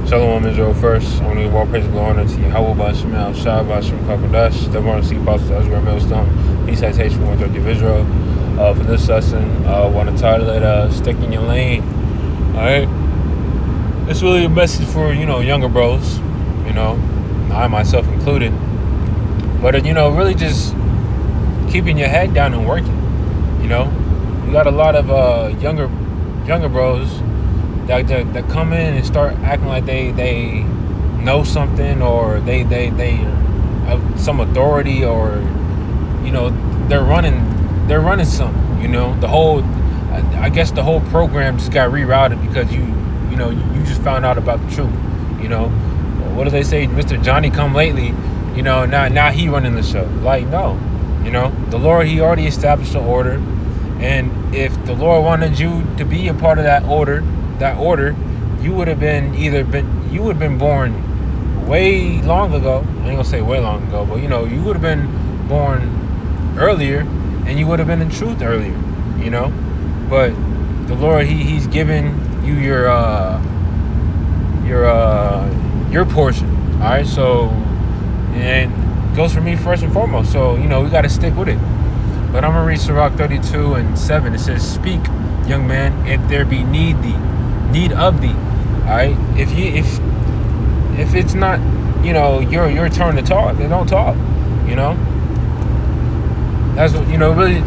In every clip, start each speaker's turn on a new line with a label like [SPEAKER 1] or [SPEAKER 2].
[SPEAKER 1] Shalom Israel first. I want to give all praise and glory to Yahweh Bashim Al Shah Bashim Kakodash. The one to see Apostle Ezra Millstone. Peace citation 130 of Israel. For this lesson, I want to title it Stick in Your Lane. Alright? It's really a message for, younger bros. I myself included. But, really just keeping your head down and working. You got a lot of younger bros that come in and start acting like they know something, or they have some authority, or they're running something. I guess the whole program just got rerouted because you just found out about the truth. What do they say, Mr. Johnny come lately? Now he running the show. Like, no. The Lord, he already established the order, and if the Lord wanted you to be a part of that order, you would have been born way long ago. I ain't gonna say way long ago, but you would have been born earlier, and you would have been in truth earlier. But the Lord, he's given you your portion. All right, so, and it goes for me first and foremost. So we got to stick with it. But I'm gonna read Sirach 32:7. It says, "Speak, young man, if there be need of thee." All right. If it's not, your turn to talk, then don't talk. That's what really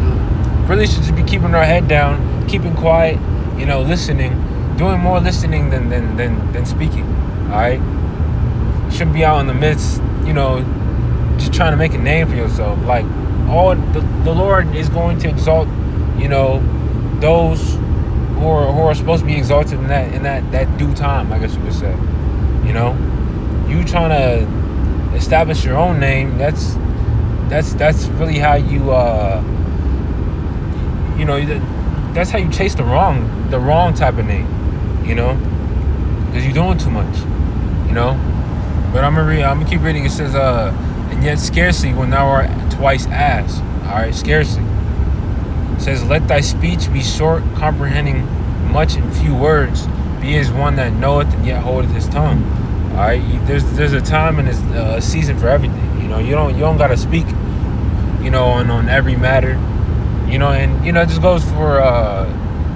[SPEAKER 1] should just be keeping our head down, keeping quiet. Listening, doing more listening than speaking. All right. You shouldn't be out in the midst, just trying to make a name for yourself. Like, the Lord is going to exalt, those who are supposed to be exalted in that due time, I guess you could say. You trying to establish your own name. That's really how you that's how you chase the wrong type of name. Because you're doing too much. But I'm gonna keep reading. It says, and yet scarcely when thou art twice asked. All right, scarcely. It says, let thy speech be short, comprehending much in few words. Be as one that knoweth and yet holdeth his tongue. All right, there's a time and a season for everything. You don't gotta speak, on every matter. And it just goes for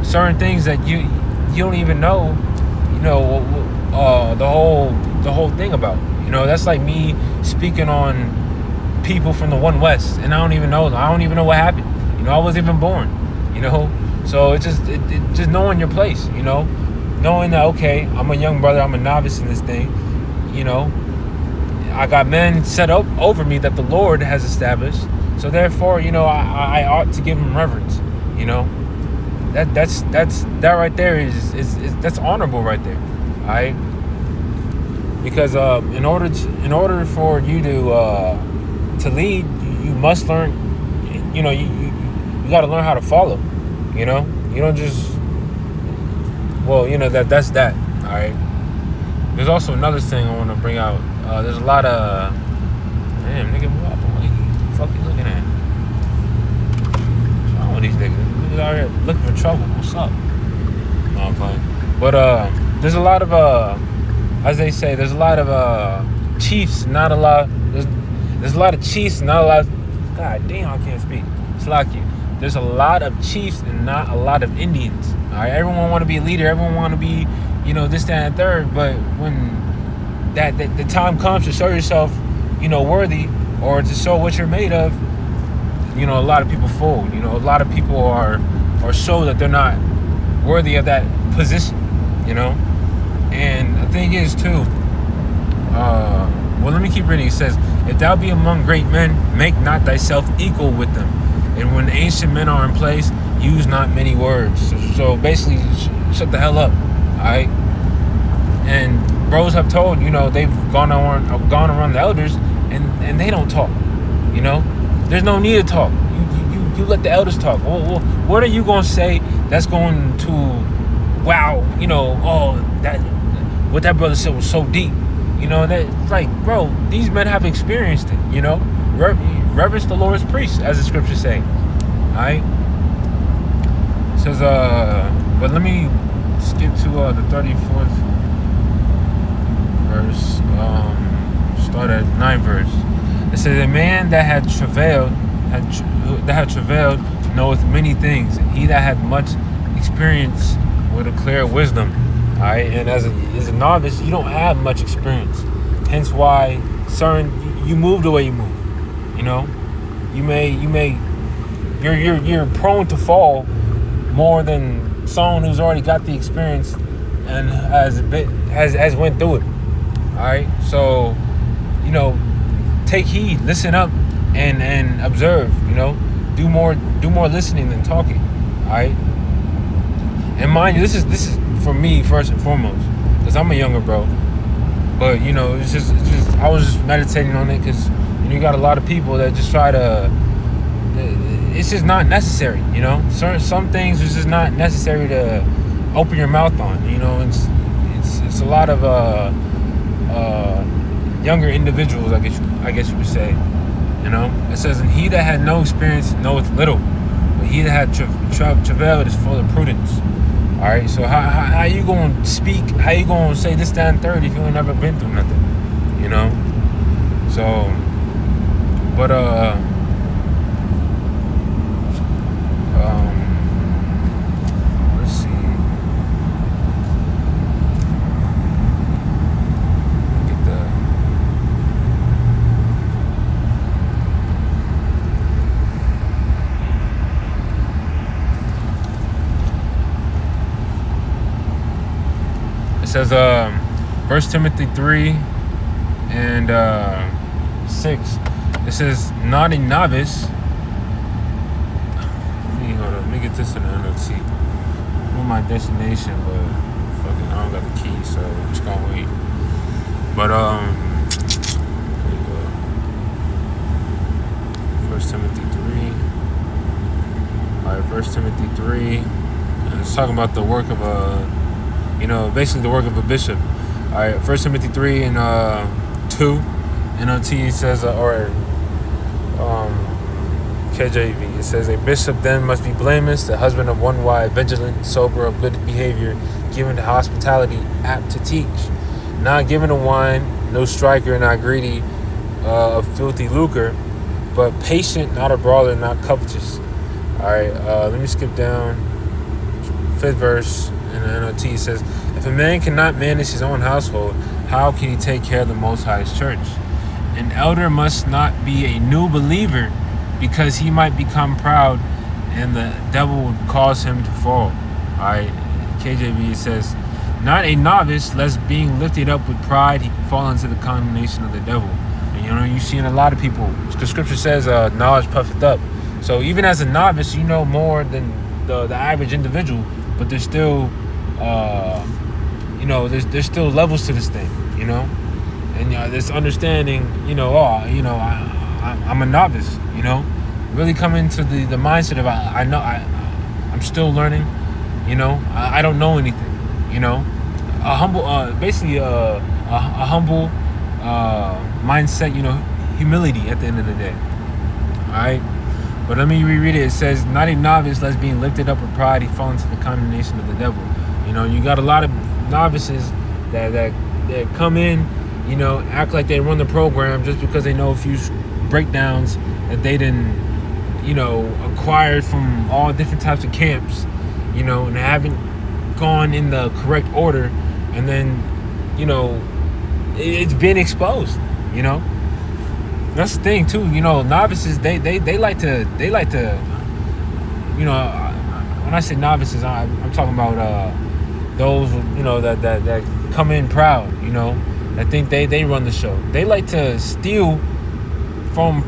[SPEAKER 1] certain things that you don't even know. The whole thing about. That's like me speaking on people from the One West, and I don't even know what happened. I wasn't even born. So it's just knowing your place. Knowing that, okay, I'm a young brother, I'm a novice in this thing. I got men set up over me that the Lord has established. So therefore, I ought to give them reverence. That right there is that's honorable right there. All right. Because in order for you to lead, you must learn. You got to learn how to follow. You don't just. Well, that's that. All right. There's also another thing I want to bring out. There's a lot of. Damn, nigga, move up. What the fuck you looking at? What's wrong with these niggas? Niggas out here looking for trouble. What's up? No, I'm playing. But there's a lot of as they say, there's a lot of chiefs, not a lot. There's a lot of chiefs, not a lot. God damn, I can't speak. It's like you. There's a lot of chiefs and not a lot of Indians. All right, everyone want to be a leader. Everyone want to be, this, that, and third. But when the time comes to show yourself, worthy, or to show what you're made of, a lot of people fold. A lot of people are show that they're not worthy of that position. And the thing is too. Well, let me keep reading. It says, if thou be among great men, make not thyself equal with them. And when ancient men are in place, use not many words. So basically, shut the hell up. All right. And bros have told, they've gone around the elders, and they don't talk. There's no need to talk. You let the elders talk. Well, what are you gonna say that's going to, wow, that what that brother said was so deep. That, like, bro, these men have experienced it. Reverence the Lord's priests, as the scriptures say. All right. It says, but let me skip to the 34th. verse. Start at 9th verse. It says, "A man that had travailed knoweth many things. He that had much experience with a clear wisdom." All right, and as a novice, you don't have much experience. Hence why you move the way you move. You know, you're prone to fall more than someone who's already got the experience and has went through it. All right, so take heed, listen up, and observe. Do more listening than talking. All right, and mind you, this is for me first and foremost, because I'm a younger bro. But it's just I was just meditating on it, because you got a lot of people that just try to. It's just not necessary. Some things is just not necessary to open your mouth on. It's a lot of younger individuals, I guess you would say. It says, "And he that had no experience knoweth little, but he that had travailed is full of prudence." All right, so how you gonna speak? How you gonna say this, that, and third if you ain't never been through nothing? So, but let's see. Get the. It says, 1 Timothy 3 and 6. It says, "Not a novice." Let me get this in the NLT. I'm on my destination, but fucking I don't got the key, so I'm just gonna wait. But there you go. 1 Timothy 3. Alright, 1 Timothy 3. And it's talking about the work of basically the work of a bishop. Alright, 1 Timothy 3 and 2. NLT says, KJV, it says, "A bishop then must be blameless, the husband of one wife, vigilant, sober, of good behavior, given to hospitality, apt to teach, not given to wine, no striker, not greedy of filthy lucre, but patient, not a brawler, not covetous." All right, let me skip down. 5th verse in the NLT, it says, "If a man cannot manage his own household, how can he take care of the Most High's church? An elder must not be a new believer, because he might become proud and the devil would cause him to fall." Alright, KJV, it says, "Not a novice, lest being lifted up with pride he fall into the condemnation of the devil." And you've seen a lot of people, the scripture says, knowledge puffeth up. So even as a novice, you know more than the average individual, but there's still there's still levels to this thing, and this understanding, I'm a novice, really come into the mindset of I'm still learning, I don't know anything, a humble, basically a humble mindset, humility at the end of the day. All right, but let me reread it. It says, "Not a novice, lest being lifted up with pride he fall into the condemnation of the devil." You got a lot of novices that come in, act like they run the program just because they know a few breakdowns that they didn't, acquired from all different types of camps, and haven't gone in the correct order, and then, it's been exposed, That's the thing too, novices, they like to, when I say novices, I'm talking about those, that come in proud, that think they run the show. They like to steal from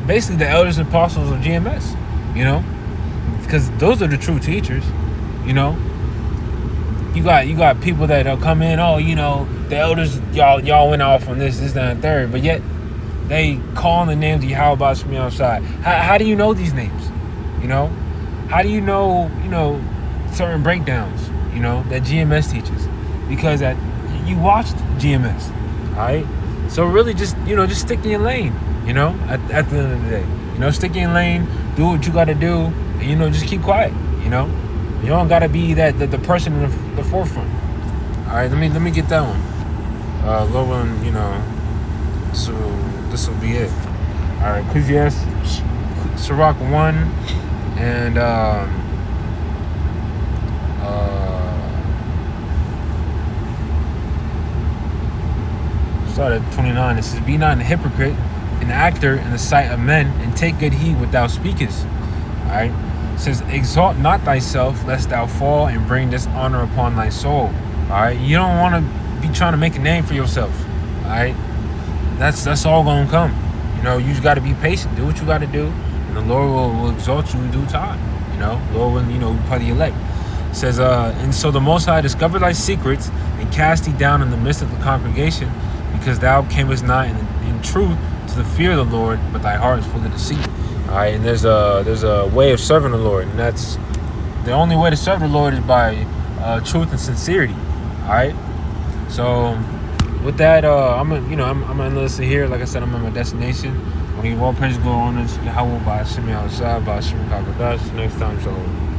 [SPEAKER 1] basically the elders and apostles of GMS, because those are the true teachers, You got people that'll come in, the elders, y'all went off on this, that, and third, but yet they call the names of Yahweh Shemi outside. How do you know these names? How do you know, certain breakdowns, that GMS teaches? Because you watched GMS, all right? So really just stick in your lane, at the end of the day. Stick in your lane, do what you got to do, and, just keep quiet, You don't got to be the person in the forefront. All right, let me get that one. Lord willing, so this will be it. All right, Ecclesiastes, Sirach 1, and start at 29. It says, "Be not a hypocrite, an actor in the sight of men, and take good heed what thou speakest." All right. It says, "Exalt not thyself, lest thou fall and bring dishonor upon thy soul." All right. You don't want to be trying to make a name for yourself. All right. That's all gonna come. You just got to be patient. Do what you got to do, and the Lord will exalt you in due time. Lord will, part of the elect. It says, "And so the Most High discovered thy secrets and cast thee down in the midst of the congregation, because thou camest not in truth to the fear of the Lord, but thy heart is full of deceit." All right, and there's a way of serving the Lord, and that's the only way to serve the Lord is by truth and sincerity. All right, so with that, I'm gonna listen here. Like I said, I'm at my destination. I want to give all praise, glory, honor to Yahweh by Hashem Yahweh by Hashem Kakadash. Next time, shalom.